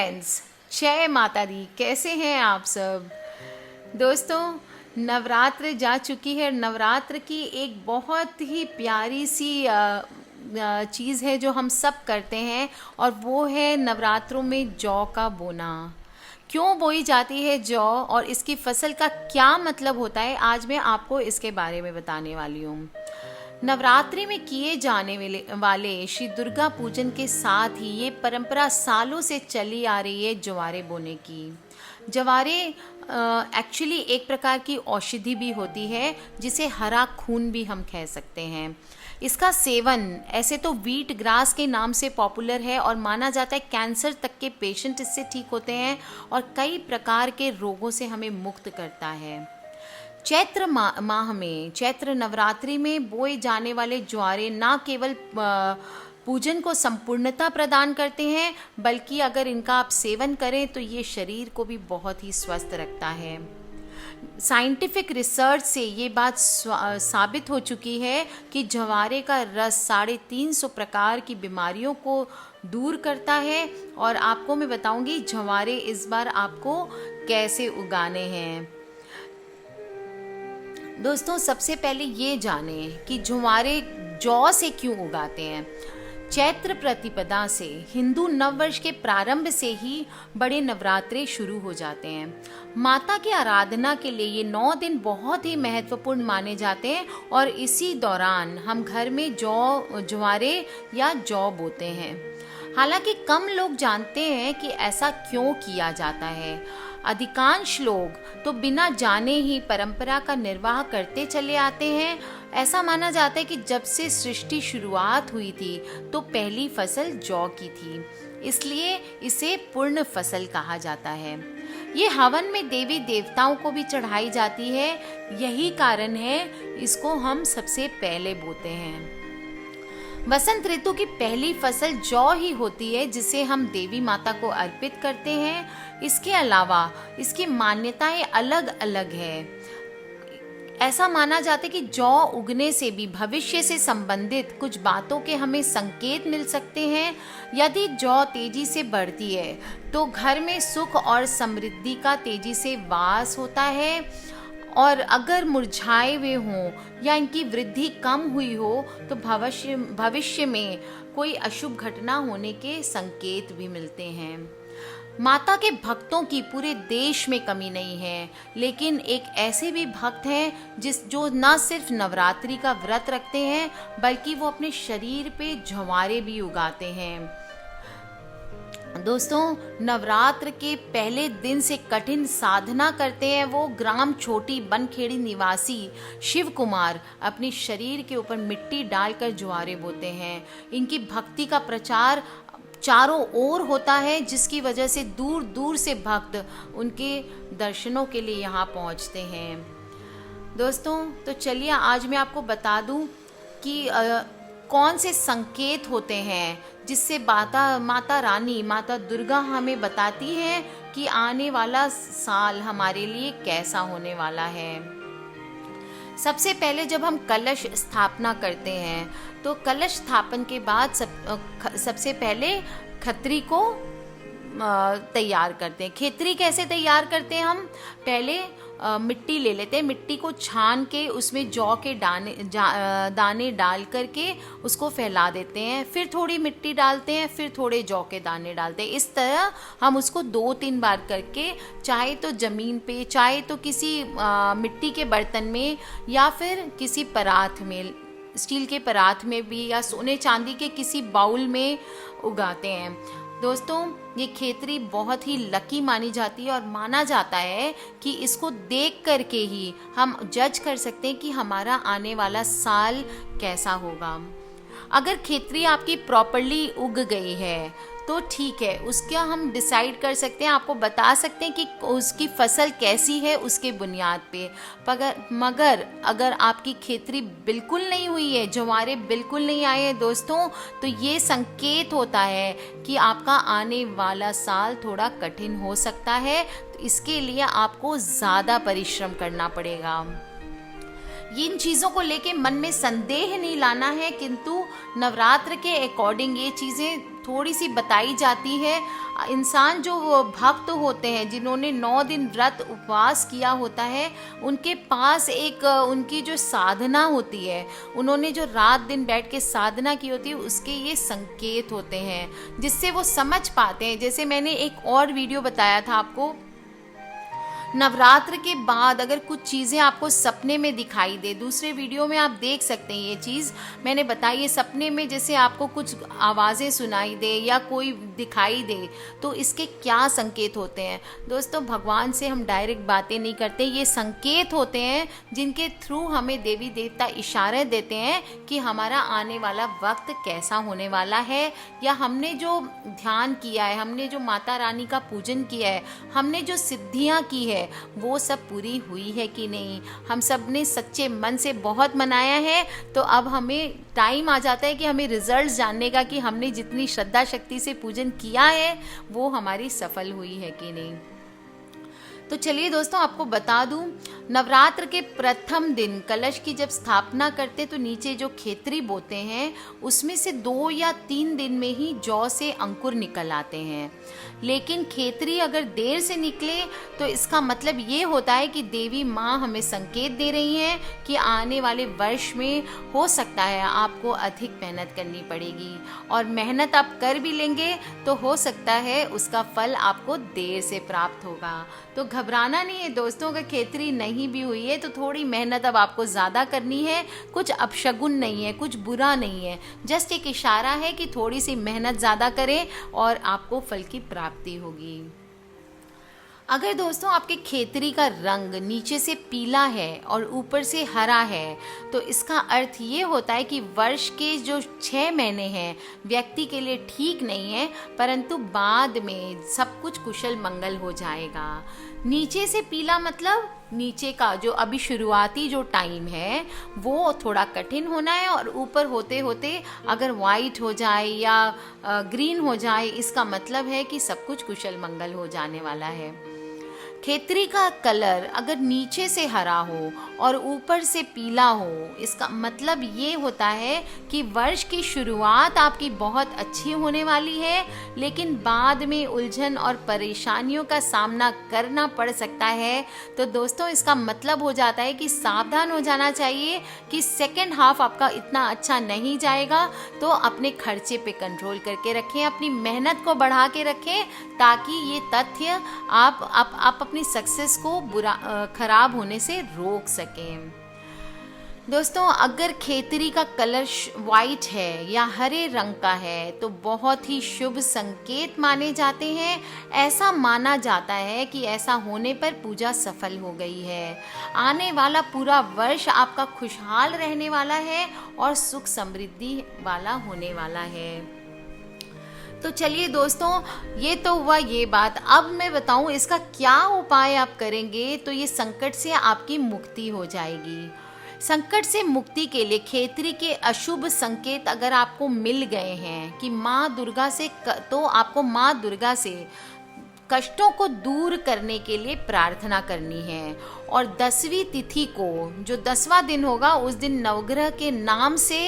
Friends, जय माता दी। कैसे हैं आप सब दोस्तों? नवरात्र जा चुकी है। नवरात्र की एक बहुत ही प्यारी सी चीज़ है जो हम सब करते हैं, और वो है नवरात्रों में जौ का बोना। क्यों बोई जाती है जौ और इसकी फसल का क्या मतलब होता है, आज मैं आपको इसके बारे में बताने वाली हूँ। नवरात्रि में किए जाने वाले श्री दुर्गा पूजन के साथ ही ये परंपरा सालों से चली आ रही है जवारे बोने की। जवारे एक्चुअली एक प्रकार की औषधि भी होती है, जिसे हरा खून भी हम कह सकते हैं। इसका सेवन ऐसे तो व्हीट ग्रास के नाम से पॉपुलर है, और माना जाता है कैंसर तक के पेशेंट इससे ठीक होते हैं और कई प्रकार के रोगों से हमें मुक्त करता है। चैत्र माह में, चैत्र नवरात्रि में बोए जाने वाले ज्वारे न केवल पूजन को संपूर्णता प्रदान करते हैं, बल्कि अगर इनका आप सेवन करें तो ये शरीर को भी बहुत ही स्वस्थ रखता है। साइंटिफिक रिसर्च से ये बात साबित हो चुकी है कि ज्वारे का रस 350 प्रकार की बीमारियों को दूर करता है। और आपको मैं बताऊंगी ज्वारे इस बार आपको कैसे उगाने हैं। दोस्तों, सबसे पहले ये जाने कि ज्वारे जौ से क्यों उगाते हैं। चैत्र प्रतिपदा से, हिंदू नववर्ष के प्रारंभ से ही बड़े नवरात्रे शुरू हो जाते हैं। माता की आराधना के लिए ये 9 दिन बहुत ही महत्वपूर्ण माने जाते हैं, और इसी दौरान हम घर में ज्वारे या जौ बोते हैं। हालांकि कम लोग जानते हैं कि ऐसा क्यों किया जाता है। अधिकांश लोग तो बिना जाने ही परंपरा का निर्वाह करते चले आते हैं। ऐसा माना जाता है कि जब से सृष्टि शुरुआत हुई थी तो पहली फसल जौ की थी, इसलिए इसे पूर्ण फसल कहा जाता है। ये हवन में देवी देवताओं को भी चढ़ाई जाती है, यही कारण है इसको हम सबसे पहले बोते हैं। वसंत ऋतु की पहली फसल जौ ही होती है, जिसे हम देवी माता को अर्पित करते हैं। इसके अलावा इसकी मान्यताएं अलग अलग है। ऐसा माना जाता है कि जौ उगने से भी भविष्य से संबंधित कुछ बातों के हमें संकेत मिल सकते हैं। यदि जौ तेजी से बढ़ती है तो घर में सुख और समृद्धि का तेजी से वास होता है, और अगर मुरझाए हुए हों या इनकी वृद्धि कम हुई हो तो भविष्य में कोई अशुभ घटना होने के संकेत भी मिलते हैं। माता के भक्तों की पूरे देश में कमी नहीं है, लेकिन एक ऐसे भी भक्त हैं जो न सिर्फ नवरात्रि का व्रत रखते हैं, बल्कि वो अपने शरीर पे ज्वारे भी उगाते हैं। दोस्तों, नवरात्र के पहले दिन से कठिन साधना करते हैं वो ग्राम छोटी बनखेड़ी निवासी शिव कुमार अपने शरीर के ऊपर मिट्टी डालकर ज्वारे बोते हैं। इनकी भक्ति का प्रचार चारों ओर होता है, जिसकी वजह से दूर दूर से भक्त उनके दर्शनों के लिए यहाँ पहुँचते हैं। दोस्तों, तो चलिए आज मैं आपको बता दूं कि कौन से संकेत होते हैं जिससे माता रानी, माता दुर्गा हमें बताती है कि आने वाला साल हमारे लिए कैसा होने वाला है। सबसे पहले जब हम कलश स्थापना करते हैं तो कलश स्थापन के बाद सबसे पहले खत्री को तैयार करते हैं। खेतरी कैसे तैयार करते हैं? हम पहले मिट्टी ले लेते हैं, मिट्टी को छान के उसमें जौ के दाने डाल करके उसको फैला देते हैं, फिर थोड़ी मिट्टी डालते हैं, फिर थोड़े जौ के दाने डालते हैं। इस तरह हम उसको 2-3 बार करके, चाहे तो ज़मीन पे, चाहे तो किसी मिट्टी के बर्तन में, या फिर किसी परात में, स्टील के परात में भी, या सोने चांदी के किसी बाउल में उगाते हैं। दोस्तों, ये खेतरी बहुत ही लकी मानी जाती है, और माना जाता है कि इसको देख करके ही हम जज कर सकते हैं कि हमारा आने वाला साल कैसा होगा। अगर खेतरी आपकी प्रॉपरली उग गई है तो ठीक है, उसका हम डिसाइड कर सकते हैं, आपको बता सकते हैं कि उसकी फसल कैसी है उसके बुनियाद पे। मगर अगर आपकी खेतरी बिल्कुल नहीं हुई है, ज्वारे बिल्कुल नहीं आए हैं दोस्तों, तो ये संकेत होता है कि आपका आने वाला साल थोड़ा कठिन हो सकता है। तो इसके लिए आपको ज़्यादा परिश्रम करना पड़ेगा। इन चीज़ों को लेके मन में संदेह नहीं लाना है, किंतु नवरात्र के अकॉर्डिंग ये चीज़ें थोड़ी सी बताई जाती है। इंसान जो भक्त होते हैं, जिन्होंने 9 दिन व्रत उपवास किया होता है, उनके पास एक उनकी जो साधना होती है, उन्होंने जो रात दिन बैठ के साधना की होती है, उसके ये संकेत होते हैं जिससे वो समझ पाते हैं। जैसे मैंने एक और वीडियो बताया था आपको, नवरात्र के बाद अगर कुछ चीज़ें आपको सपने में दिखाई दे, दूसरे वीडियो में आप देख सकते हैं ये चीज़ मैंने बताई है। सपने में जैसे आपको कुछ आवाज़ें सुनाई दे या कोई दिखाई दे, तो इसके क्या संकेत होते हैं। दोस्तों, भगवान से हम डायरेक्ट बातें नहीं करते, ये संकेत होते हैं जिनके थ्रू हमें देवी देवता इशारे देते हैं कि हमारा आने वाला वक्त कैसा होने वाला है, या हमने जो ध्यान किया है, हमने जो माता रानी का पूजन किया है, हमने जो सिद्धियाँ की है, वो सब पूरी हुई है कि नहीं। हम सब ने सच्चे मन से बहुत मनाया है, तो अब हमें टाइम आ जाता है कि हमें रिजल्ट्स जानने का, कि हमने जितनी श्रद्धा शक्ति से पूजन किया है वो हमारी सफल हुई है कि नहीं। तो चलिए दोस्तों, आपको बता दूं, नवरात्र के प्रथम दिन कलश की जब स्थापना करते तो नीचे जो खेतरी बोते हैं, उसमें से 2 या 3 दिन में ही जौ से अंकुर निकल आते हैं। लेकिन खेतरी अगर देर से निकले तो इसका मतलब ये होता है कि देवी माँ हमें संकेत दे रही हैं कि आने वाले वर्ष में हो सकता है आपको अधिक मेहनत करनी पड़ेगी, और मेहनत आप कर भी लेंगे तो हो सकता है उसका फल आपको देर से प्राप्त होगा। तो घबराना नहीं है दोस्तों, अगर खेतरी नहीं भी हुई है तो थोड़ी मेहनत अब आपको ज़्यादा करनी है। कुछ अपशगुन नहीं है, कुछ बुरा नहीं है, जस्ट एक इशारा है कि थोड़ी सी मेहनत ज़्यादा करें और आपको फल की प्राप्ति होगी। अगर दोस्तों आपके खेतरी का रंग नीचे से पीला है और ऊपर से हरा है, तो इसका अर्थ ये होता है कि वर्ष के जो 6 महीने हैं व्यक्ति के लिए ठीक नहीं है, परंतु बाद में सब कुछ कुशल मंगल हो जाएगा। नीचे से पीला मतलब नीचे का जो अभी शुरुआती जो टाइम है वो थोड़ा कठिन होना है, और ऊपर होते होते अगर वाइट हो जाए या ग्रीन हो जाए, इसका मतलब है कि सब कुछ कुशल मंगल हो जाने वाला है। खेतरी का कलर अगर नीचे से हरा हो और ऊपर से पीला हो, इसका मतलब ये होता है कि वर्ष की शुरुआत आपकी बहुत अच्छी होने वाली है, लेकिन बाद में उलझन और परेशानियों का सामना करना पड़ सकता है। तो दोस्तों, इसका मतलब हो जाता है कि सावधान हो जाना चाहिए कि सेकेंड हाफ आपका इतना अच्छा नहीं जाएगा। तो अपने खर्चे पे कंट्रोल करके रखें, अपनी मेहनत को बढ़ा के रखें, ताकि ये तथ्य आप अपनी सक्सेस को खराब होने से रोक सकें। दोस्तों, अगर खेतरी का कलर वाइट है या हरे रंग का है तो बहुत ही शुभ संकेत माने जाते हैं। ऐसा माना जाता है कि ऐसा होने पर पूजा सफल हो गई है। आने वाला पूरा वर्ष आपका खुशहाल रहने वाला है और सुख समृद्धि वाला होने वाला है। तो चलिए दोस्तों, ये तो हुआ ये बात। अब मैं बताऊं इसका क्या उपाय आप करेंगे तो ये संकट से आपकी मुक्ति हो जाएगी। संकट से मुक्ति के लिए खेतरी के अशुभ संकेत अगर आपको मिल गए हैं कि माँ दुर्गा से, तो आपको माँ दुर्गा से कष्टों को दूर करने के लिए प्रार्थना करनी है। और 10वीं तिथि को, जो 10वां दिन होगा, उस दिन नवग्रह के नाम से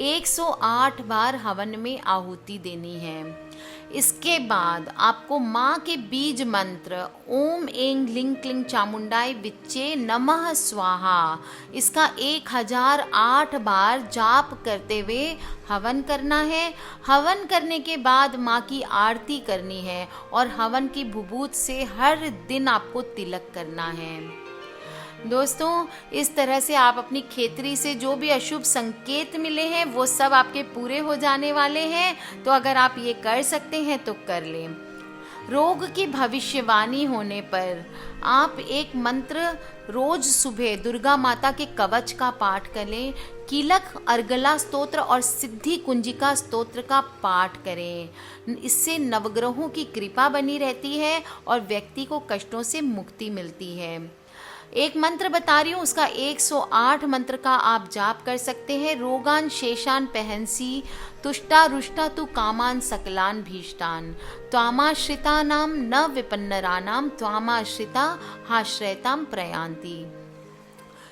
108 बार हवन में आहुति देनी है। इसके बाद आपको माँ के बीज मंत्र ओम ऐं ह्लीं क्लीं चामुंडाय विच्चे नमः स्वाहा, इसका 1008 बार जाप करते हुए हवन करना है। हवन करने के बाद माँ की आरती करनी है और हवन की भुभूत से हर दिन आपको तिलक करना है। दोस्तों, इस तरह से आप अपनी खेतरी से जो भी अशुभ संकेत मिले हैं वो सब आपके पूरे हो जाने वाले हैं। तो अगर आप ये कर सकते हैं तो कर लें। रोग की भविष्यवाणी होने पर आप एक मंत्र रोज सुबह दुर्गा माता के कवच का पाठ कर लें। कीलक अर्गला स्तोत्र और सिद्धि कुंजिका स्तोत्र का पाठ करें। इससे नवग्रहों की कृपा बनी रहती है और व्यक्ति को कष्टों से मुक्ति मिलती है। एक मंत्र बता रही हूँ, उसका 108 मंत्र का आप जाप कर सकते हैं। रोगान शेषान पहनसी तुष्टा रुष्टा तु कामान सकलान भीष्टान त्वामाश्रिता नाम न विपन्नरानाम त्वामाश्रिता हाश्रयताम प्रयांति।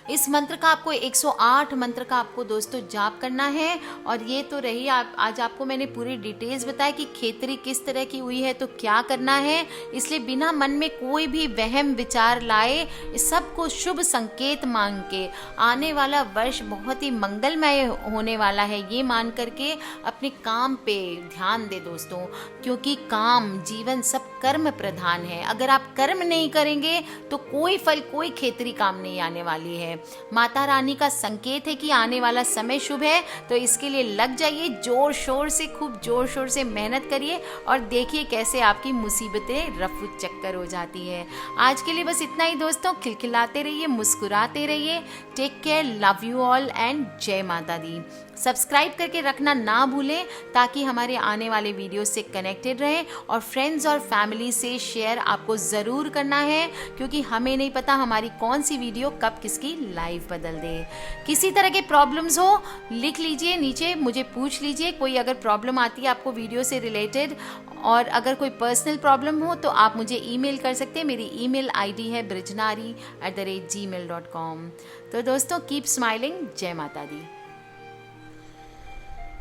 इस मंत्र का आपको 108 मंत्र का आपको दोस्तों जाप करना है। और ये तो रही आज आपको मैंने पूरी डिटेल्स बताया कि खेतरी किस तरह की हुई है तो क्या करना है। इसलिए बिना मन में कोई भी वहम विचार लाए, इस सबको शुभ संकेत मान के आने वाला वर्ष बहुत ही मंगलमय होने वाला है ये मान करके अपने काम पे ध्यान दे दोस्तों, क्योंकि काम जीवन सब कर्म प्रधान है। अगर आप कर्म नहीं करेंगे तो कोई फल कोई खेतरी काम नहीं आने वाली है। माता रानी का संकेत है कि आने वाला समय शुभ है, तो इसके लिए लग जाइए जोर शोर से, खूब जोर शोर से मेहनत करिए और देखिए कैसे आपकी मुसीबतें रफू चक्कर हो जाती है। आज के लिए बस इतना ही दोस्तों, खिलखिलाते रहिए, मुस्कुराते रहिए। Take care, love you all and जय माता दी। सब्सक्राइब करके रखना ना भूलें ताकि हमारे आने वाले वीडियो से कनेक्टेड रहें, और फ्रेंड्स और फैमिली से शेयर आपको ज़रूर करना है, क्योंकि हमें नहीं पता हमारी कौन सी वीडियो कब किसकी लाइफ बदल दे। किसी तरह के प्रॉब्लम्स हो लिख लीजिए नीचे, मुझे पूछ लीजिए। कोई अगर प्रॉब्लम आती है आपको वीडियो से रिलेटेड, और अगर कोई पर्सनल प्रॉब्लम हो तो आप मुझे ईमेल कर सकते हैं। मेरी ईमेल आईडी है brijnari@gmail.com। तो दोस्तों कीप स्माइलिंग। जय माता दी।